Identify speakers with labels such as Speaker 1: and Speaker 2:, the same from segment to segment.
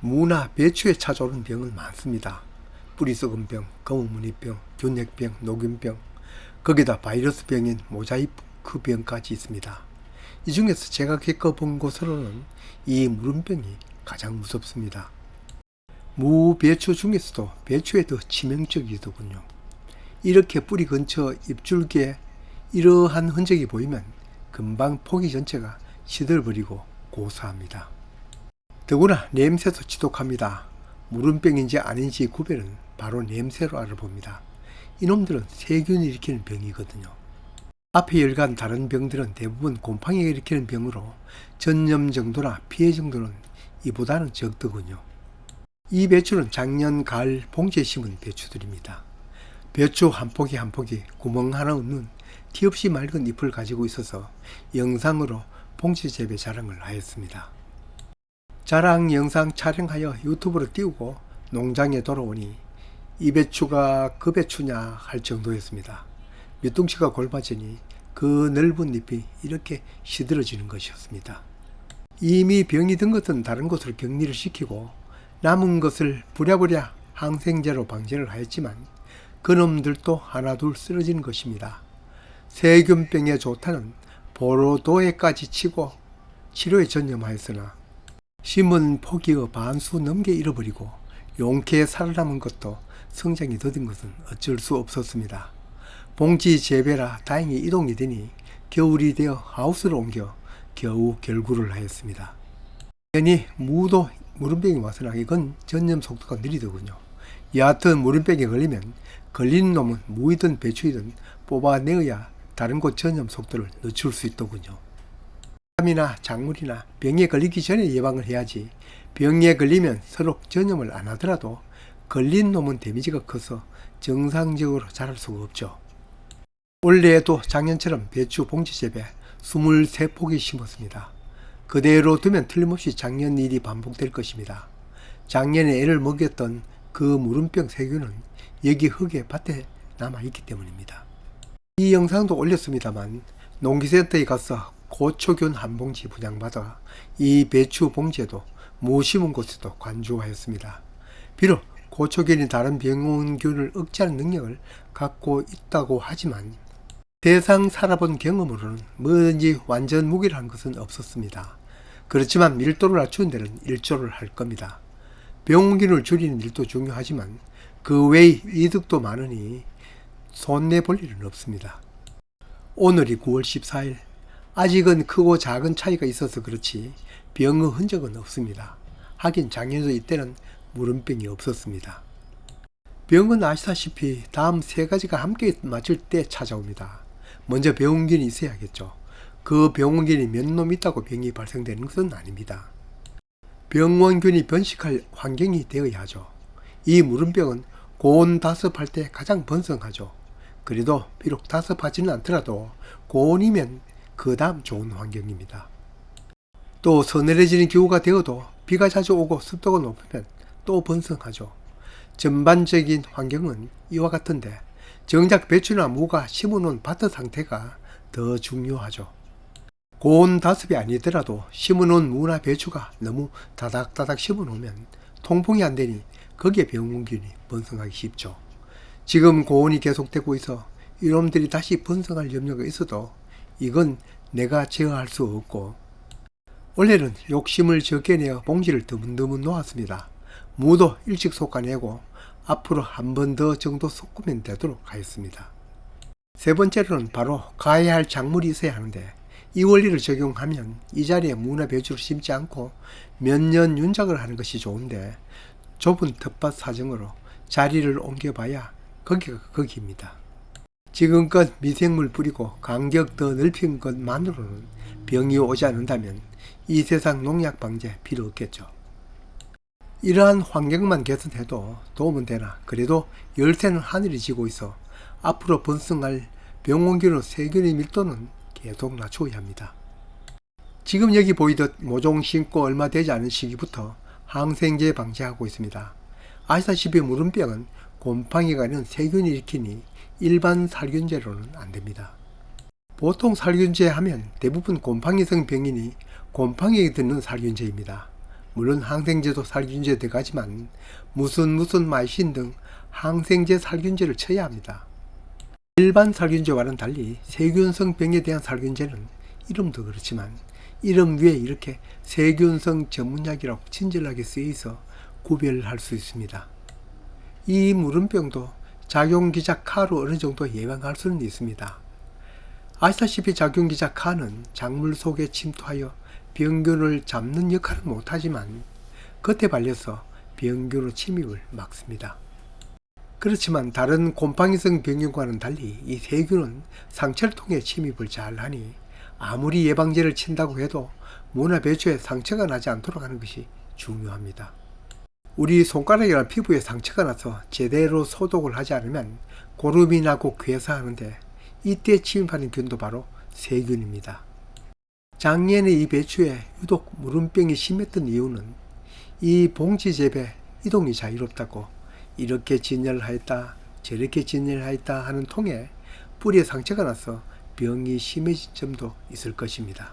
Speaker 1: 무나 배추에 찾아오는 병은 많습니다. 뿌리 썩은 병, 거뭇무늬병, 균핵병, 녹균병, 거기다 바이러스 병인 모자이크 병까지 있습니다. 이 중에서 제가 겪어본 것으로는 이 무름병이 가장 무섭습니다. 무, 배추 중에서도 배추에 더 치명적이더군요. 이렇게 뿌리 근처 잎줄기에 이러한 흔적이 보이면 금방 포기 전체가 시들버리고 고사합니다. 더구나 냄새도 지독합니다. 무름병인지 아닌지 구별은 바로 냄새로 알아봅니다. 이놈들은 세균이 일으키는 병이거든요. 앞에 열간 다른 병들은 대부분 곰팡이가 일으키는 병으로 전염 정도나 피해 정도는 이보다는 적더군요. 이 배추는 작년 가을 봉지에 심은 배추들입니다. 배추 한 포기 한 포기 구멍 하나 없는 티 없이 맑은 잎을 가지고 있어서 영상으로 봉지 재배 자랑을 하였습니다. 자랑 영상 촬영하여 유튜브로 띄우고 농장에 돌아오니 이 배추가 그 배추냐 할 정도였습니다. 밑둥치가 골맞으니 그 넓은 잎이 이렇게 시들어지는 것이었습니다. 이미 병이 든 것은 다른 곳으로 격리를 시키고 남은 것을 부랴부랴 항생제로 방제를 하였지만 그놈들도 하나둘 쓰러지는 것입니다. 세균병에 좋다는 보로도에까지 치고 치료에 전념하였으나 심은 포기의 반수 넘게 잃어버리고 용케 살아남은 것도 성장이 더딘 것은 어쩔 수 없었습니다. 봉지 재배라 다행히 이동이 되니 겨울이 되어 하우스로 옮겨 겨우 결구를 하였습니다. 괜히 무도 무름병이 와서나 이건 전염 속도가 느리더군요. 여하튼 무름병에 걸리면 걸린 놈은 무이든 배추이든 뽑아내어야 다른 곳 전염 속도를 늦출 수 있더군요. 사람이나 작물이나 병에 걸리기 전에 예방을 해야지 병에 걸리면 서로 전염을 안 하더라도 걸린 놈은 데미지가 커서 정상적으로 자랄 수가 없죠. 올해에도 작년처럼 배추 봉지 재배 23포기 심었습니다. 그대로 두면 틀림없이 작년 일이 반복될 것입니다. 작년에 애를 먹였던 그 무름병 세균은 여기 흙에 밭에 남아있기 때문입니다. 이 영상도 올렸습니다만 농기센터에 가서 고초균 한 봉지 분양받아 이 배추 봉지에도 무 심은 곳에도 관주하였습니다. 비록 고초균이 다른 병원균을 억제하는 능력을 갖고 있다고 하지만 세상 살아본 경험으로는 뭐든지 완전 무기를 한 것은 없었습니다. 그렇지만 밀도를 낮추는 데는 일조를 할 겁니다. 병원균을 줄이는 일도 중요하지만 그 외의 이득도 많으니 손내볼 일은 없습니다. 오늘이 9월 14일. 아직은 크고 작은 차이가 있어서 그렇지 병의 흔적은 없습니다. 하긴 작년에도 이때는 무름병이 없었습니다. 병은 아시다시피 다음 세 가지가 함께 맞을 때 찾아옵니다. 먼저 병원균이 있어야겠죠. 그 병원균이 몇 놈 있다고 병이 발생되는 것은 아닙니다. 병원균이 번식할 환경이 되어야 하죠. 이 무름병은 고온 다습할 때 가장 번성하죠. 그래도 비록 다습하지는 않더라도 고온이면 그 다음 좋은 환경입니다. 또 서늘해지는 기후가 되어도 비가 자주 오고 습도가 높으면 또 번성하죠. 전반적인 환경은 이와 같은데 정작 배추나 무가 심어놓은 밭의 상태가 더 중요하죠. 고온 다습이 아니더라도 심어놓은 무나 배추가 너무 다닥다닥 심어놓으면 통풍이 안 되니 거기에 병원균이 번성하기 쉽죠. 지금 고온이 계속되고 있어 이놈들이 다시 번성할 염려가 있어도 이건 내가 제어할 수 없고 원래는 욕심을 적게 내어 봉지를 드문드문 놓았습니다. 무도 일찍 솎아내고 앞으로 한 번 더 정도 솎으면 되도록 하였습니다. 세 번째로는 바로 가야 할 작물이 있어야 하는데 이 원리를 적용하면 이 자리에 무나 배추를 심지 않고 몇 년 윤작을 하는 것이 좋은데 좁은 텃밭 사정으로 자리를 옮겨봐야 거기가 거기입니다. 지금껏 미생물 뿌리고 간격 더 넓힌 것만으로는 병이 오지 않는다면 이 세상 농약 방제 필요 없겠죠. 이러한 환경만 개선해도 도움은 되나 그래도 열쇠는 하늘이 지고 있어 앞으로 번성할 병원균의 세균의 밀도는 계속 낮춰야 합니다. 지금 여기 보이듯 모종 심고 얼마 되지 않은 시기부터 항생제 방제하고 있습니다. 아시다시피 무름병은 곰팡이가 있는 세균이 일으키니 일반 살균제로는 안됩니다. 보통 살균제 하면 대부분 곰팡이성 병이니 곰팡이에 드는 살균제입니다. 물론 항생제도 살균제에 들어가지만 무슨 마이신 등 항생제 살균제를 쳐야 합니다. 일반 살균제와는 달리 세균성 병에 대한 살균제는 이름도 그렇지만 이름 위에 이렇게 세균성 전문약이라고 친절하게 쓰여서 구별할 수 있습니다. 이 무름병도 작용기작 카로 어느 정도 예방할 수는 있습니다. 아시다시피 작용기작 카는 작물 속에 침투하여 병균을 잡는 역할은 못하지만 겉에 발려서 병균의 침입을 막습니다. 그렇지만 다른 곰팡이성 병균과는 달리 이 세균은 상처를 통해 침입을 잘하니 아무리 예방제를 친다고 해도 무나 배추에 상처가 나지 않도록 하는 것이 중요합니다. 우리 손가락이나 피부에 상처가 나서 제대로 소독을 하지 않으면 고름이 나고 괴사하는데 이때 침입하는 균도 바로 세균입니다. 작년에 이 배추에 유독 무름병이 심했던 이유는 이 봉지재배 이동이 자유롭다고 이렇게 진열을 하였다 저렇게 진열을 하였다 하는 통에 뿌리에 상처가 나서 병이 심해진 점도 있을 것입니다.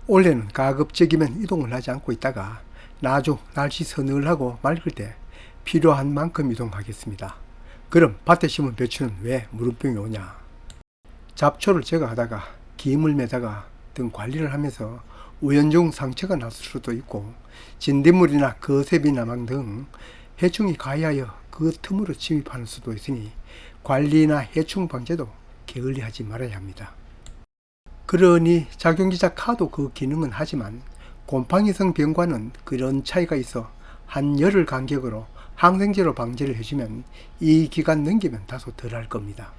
Speaker 1: 올해는 가급적이면 이동을 하지 않고 있다가 나중 날씨 서늘하고 맑을 때 필요한 만큼 이동하겠습니다. 그럼 밭에 심은 배추는 왜 무름병이 오냐? 잡초를 제거하다가 김을 매다가 등 관리를 하면서 우연중 상처가 날 수도 있고 진딧물이나 거세비나 망 등 해충이 가해하여 그 틈으로 침입하는 수도 있으니 관리나 해충 방제도 게을리하지 말아야 합니다. 그러니 작용기작 카도 그 기능은 하지만 곰팡이성 병과는 그런 차이가 있어 한 열흘 간격으로 항생제로 방제를 해주면 이 기간 넘기면 다소 덜할 겁니다.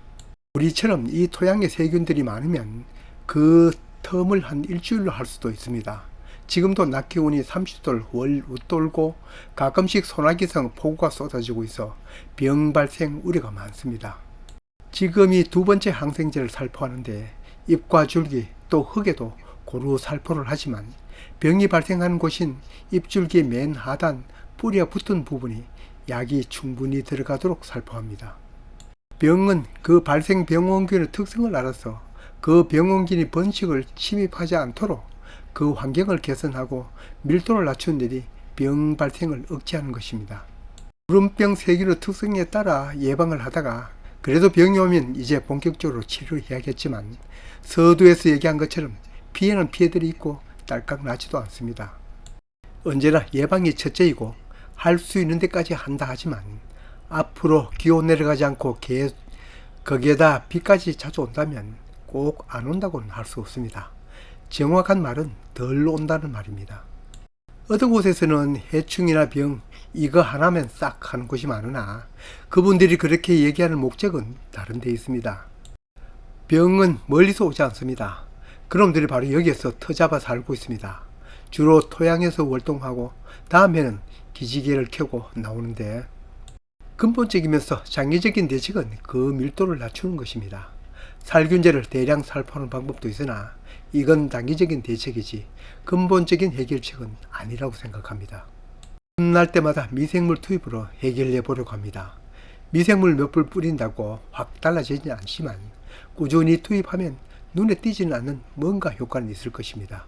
Speaker 1: 우리처럼 이 토양에 세균들이 많으면 그 텀을 한 일주일로 할 수도 있습니다. 지금도 낮 기온이 30도를 월 웃돌고 가끔씩 소나기성 폭우가 쏟아지고 있어 병 발생 우려가 많습니다. 지금이 두 번째 항생제를 살포하는데 잎과 줄기 또 흙에도 고루 살포를 하지만 병이 발생하는 곳인 잎줄기의 맨 하단 뿌리에 붙은 부분이 약이 충분히 들어가도록 살포합니다. 병은 그 발생 병원균의 특성을 알아서 그 병원균이 번식을 침입하지 않도록 그 환경을 개선하고 밀도를 낮춘 일이 병 발생을 억제하는 것입니다. 무름병 세균의 특성에 따라 예방을 하다가 그래도 병이 오면 이제 본격적으로 치료를 해야겠지만 서두에서 얘기한 것처럼 피해는 피해들이 있고 딸깍 나지도 않습니다. 언제나 예방이 첫째이고 할 수 있는 데까지 한다 하지만 앞으로 기온 내려가지 않고 거기에다 비까지 자주 온다면 꼭 안 온다고는 할 수 없습니다. 정확한 말은 덜 온다는 말입니다. 어떤 곳에서는 해충이나 병 이거 하나면 싹 하는 곳이 많으나 그분들이 그렇게 얘기하는 목적은 다른 데 있습니다. 병은 멀리서 오지 않습니다. 그놈들이 바로 여기에서 터잡아 살고 있습니다. 주로 토양에서 월동하고 다음에는 기지개를 켜고 나오는데 근본적이면서 장기적인 대책은 그 밀도를 낮추는 것입니다. 살균제를 대량 살포하는 방법도 있으나 이건 단기적인 대책이지 근본적인 해결책은 아니라고 생각합니다. 날 때마다 미생물 투입으로 해결해 보려고 합니다. 미생물 몇 불 뿌린다고 확 달라지지 않지만 꾸준히 투입하면 눈에 띄지는 않는 뭔가 효과는 있을 것입니다.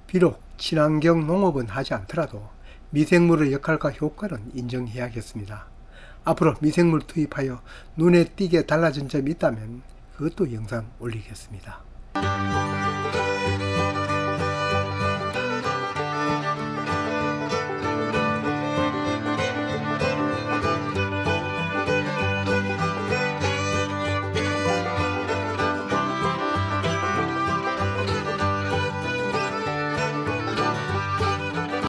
Speaker 1: 비록 친환경 농업은 하지 않더라도 미생물의 역할과 효과는 인정해야겠습니다. 앞으로 미생물 투입하여 눈에 띄게 달라진 점이 있다면 그것도 영상 올리겠습니다.